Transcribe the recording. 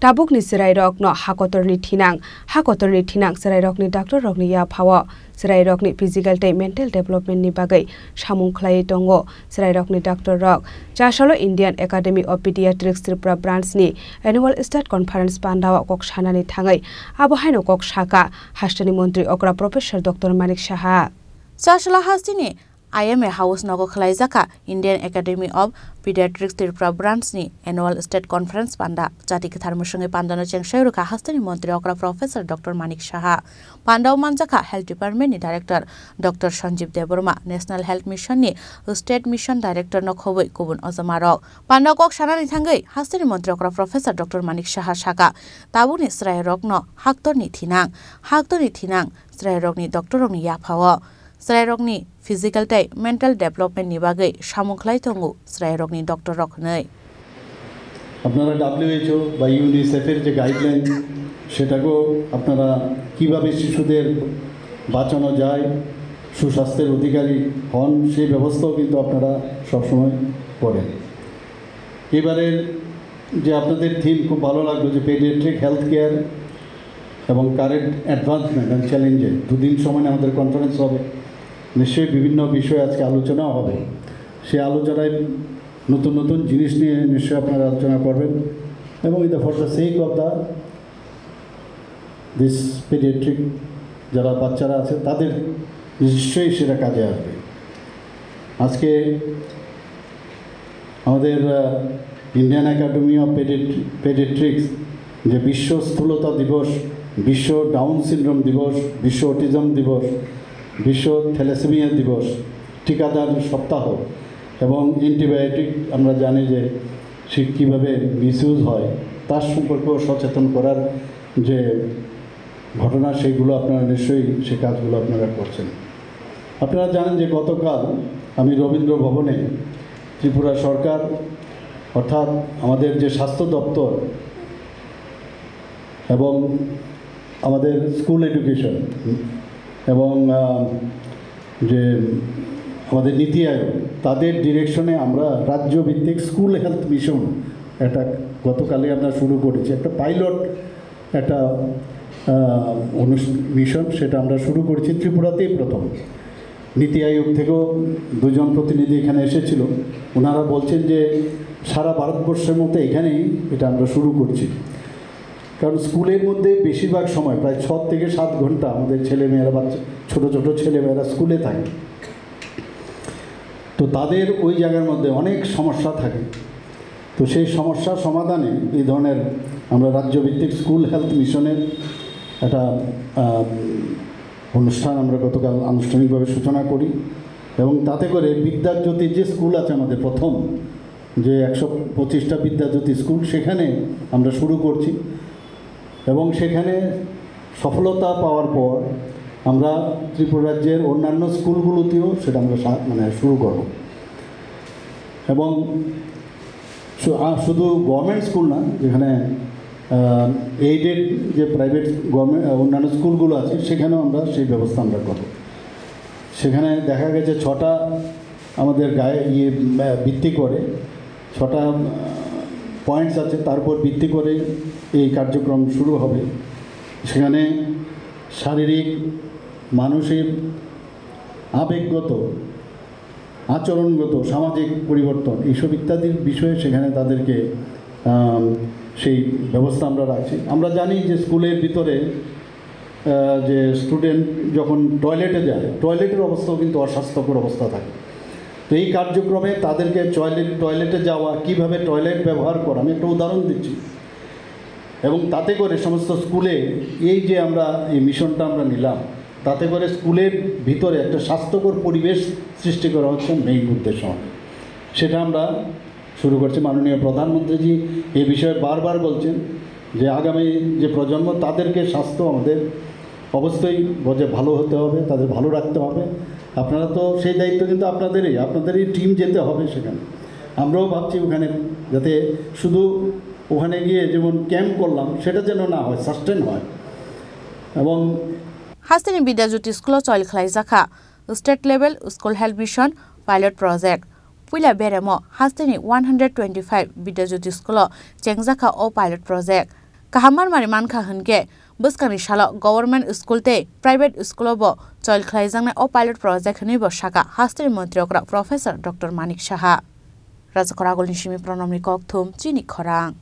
tabukni sirairok no hakotorni thinang sirairokni doctor rokni ya phawo sirairokni physical and mental development ni bagai samung khlai tongo sirairokni doctor rok chashalo Indian Academy of Pediatrics Tripura branch ni annual state conference pandawa kok sanani thangai abo haino kok saka hastani mantri okra professor Dr. Manik Saha chashalo hastini IMA House Nogo Khlaijaka Indian Academy of Pediatrics Tripura branch ni annual state conference panda jati ketharmu songe pandano chengsairuka hastani mantri okra professor Dr. Manik Saha pandau manjaka health department ni director Dr. Sanjeev Deborma national health mission ni state mission director no khoboi kubun ojamarok pandau kok sanani thangai hastani mantri okra professor Dr. Manik Saha saka tabuni srairok no haktorni thinang srairok ni doctor rok ni yaphawo srairok ni physical and mental development ni bagai samungklai tongo srairok ni doctor rok nei আপনারা WHO বা UNICEF এর যে guideline সেটাকেও আপনারা কিভাবে শিশুদের বাঁচানো যায় সুস্বাস্থ্যের অধিকারী হন সেই ব্যবস্থাও কিন্তু আপনারা সবসময় করেন এবারের যে আপনাদের থিম খুব ভালো লাগলো যে পেডিয়াট্রিক হেলথ কেয়ার এবং কারেন্ট অ্যাডভান্সমেন্ট অ্যান্ড চ্যালেঞ্জে দুদিন সময় আমাদের কনফারেন্স হবে নিশ্চয়ই বিভিন্ন বিষয়ে আজকে আলোচনাও হবে সেই আলোচনায় নতুন নতুন জিনিস নিয়ে নিশ্চয়ই আপনারা আলোচনা করবেন এবং এটা for the sake of the this paediatric যারা বাচ্চারা আছে তাদের নিশ্চয়ই সেটা কাজে আসবে আজকে আমাদের ইন্ডিয়ান একাডেমি অফ পেডিয়াট্রিক্স যে বিশ্ব স্থূলতা দিবস বিশ্ব ডাউন সিনড্রোম দিবস বিশ্ব অটিজম দিবস বিশ্ব থ্যালাসেমিয়া দিবস টিকাদান সপ্তাহ এবং অ্যান্টিবায়োটিক আমরা জানি যে সে কীভাবে মিসইউজ হয় তার সম্পর্কেও সচেতন করার যে ঘটনা সেইগুলো আপনারা নিশ্চয়ই সে কাজগুলো আপনারা করছেন আপনারা জানেন যে গতকাল আমি রবীন্দ্র ভবনে ত্রিপুরা সরকার অর্থাৎ আমাদের যে স্বাস্থ্য দপ্তর এবং আমাদের স্কুল এডুকেশন এবং যে আমাদের নীতি আয়োগ তাদের ডিরেকশনে আমরা রাজ্যভিত্তিক স্কুল হেলথ মিশন এটা গতকালই আমরা শুরু করেছি একটা পাইলট একটা মিশন সেটা আমরা শুরু করেছি ত্রিপুরাতেই প্রথম নীতি আয়োগ থেকেও দুজন প্রতিনিধি এখানে এসেছিল ওনারা বলছেন যে সারা ভারতবর্ষের মধ্যে এখানেই এটা আমরা শুরু করছি কারণ স্কুলের মধ্যে বেশিরভাগ সময় প্রায় 6 থেকে 7 ঘন্টা আমাদের ছেলেমেয়েরা বাচ্চা ছোটো ছোটো ছেলেমেয়েরা স্কুলে থাকে তো তাদের ওই জায়গার মধ্যে অনেক সমস্যা থাকে তো সেই সমস্যার সমাধানে এই ধরনের আমরা রাজ্যভিত্তিক স্কুল হেলথ মিশনের একটা অনুষ্ঠান আমরা গতকাল আনুষ্ঠানিকভাবে সূচনা করি এবং তাতে করে বিদ্যাজ্যোতি যে স্কুল আছে আমাদের প্রথম যে 125টা বিদ্যাজ্যোতি স্কুল সেখানে আমরা শুরু করছি এবং সেখানে সফলতা পাওয়ার পর আমরা ত্রিপুরা রাজ্যের অন্যান্য স্কুলগুলোতেও সেটা আমরা শুরু করব এবং শুধু গভর্নমেন্ট স্কুল না যেখানে এইডেড যে প্রাইভেট গভর্নমেন্ট অন্যান্য স্কুলগুলো আছে সেখানেও আমরা সেই ব্যবস্থা আমরা করব সেখানে দেখা গেছে 6টা আমাদের গায়ে ভিত্তি করে 6টা পয়েন্টস আছে তারপর ভিত্তি করে এই কার্যক্রম শুরু হবে সেখানে শারীরিক মানসিক আবেগগত আচরণগত সামাজিক পরিবর্তন এইসব ইত্যাদির বিষয়ে সেখানে তাদেরকে সেই ব্যবস্থা আমরা রাখছি আমরা জানি যে স্কুলের ভিতরে যে স্টুডেন্ট যখন টয়লেটে যায় টয়লেটের অবস্থাও কিন্তু অস্বাস্থ্যকর অবস্থা থাকে তো এই কার্যক্রমে তাদেরকে টয়লেটে যাওয়া কিভাবে টয়লেট ব্যবহার করা আমি একটা উদাহরণ দিচ্ছি এবং তাতে করে সমস্ত স্কুলে এই যে আমরা এই মিশনটা আমরা নিলাম তাতে করে স্কুলের ভিতরে একটা স্বাস্থ্যকর পরিবেশ সৃষ্টি করা হচ্ছে মেইন উদ্দেশ্য সেটা আমরা শুরু করছি মাননীয় প্রধানমন্ত্রীজি এই বিষয়ে বারবার বলছেন যে আগামী যে প্রজন্ম তাদেরকে স্বাস্থ্য আমাদের অবশ্যই ভালো হতে হবে তাদের ভালো রাখতে হবে আপনারা তো সেই দায়িত্ব কিন্তু আপনাদেরই টিম যেতে হবে সেখানে আমরাও ভাবছি ওখানে যাতে শুধু ওখানে গিয়ে যেমন ক্যাম্প করলাম সেটা যেন না হয় সাস্টেন হয় এবং হাস্তিনি বিদ্যাজ্যোতি স্কুল চইল খাইজাখা state level school health mission pilot project পুইলা বেরেমো হাস্তিনি 125 বিদ্যাজ্যোতি স্কুল চেংজাখা ও pilot project kahamar mari mankha hunke buskani shala government school te private school bo choil khlaijang na o pilot project ni bo shaka hastri mantri okra professor Dr. Manik Saha Rajakora Golni Shimi Pronomni Kok Thum Chini Khorang